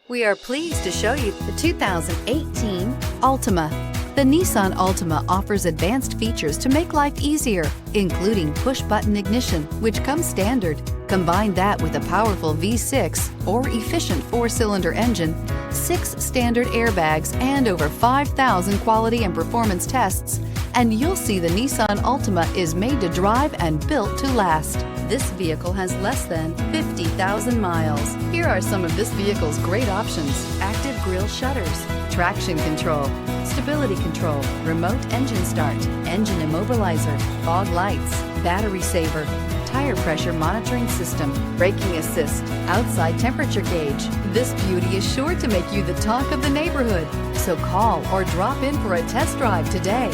We are pleased to show you the 2018 Altima. The Nissan Altima offers advanced features to make life easier, including push-button ignition, which comes standard. Combine that with a powerful V6 or efficient 4-cylinder engine, 6 standard airbags, and over 5,000 quality and performance tests, and you'll see the Nissan Altima is made to drive and built to last. This vehicle has less than 50,000 miles. Here are some of this vehicle's great options: active grille shutters, traction control, stability control, remote engine start, engine immobilizer, fog lights, battery saver, tire pressure monitoring system, braking assist, outside temperature gauge. This beauty is sure to make you the talk of the neighborhood. So call or drop in for a test drive today.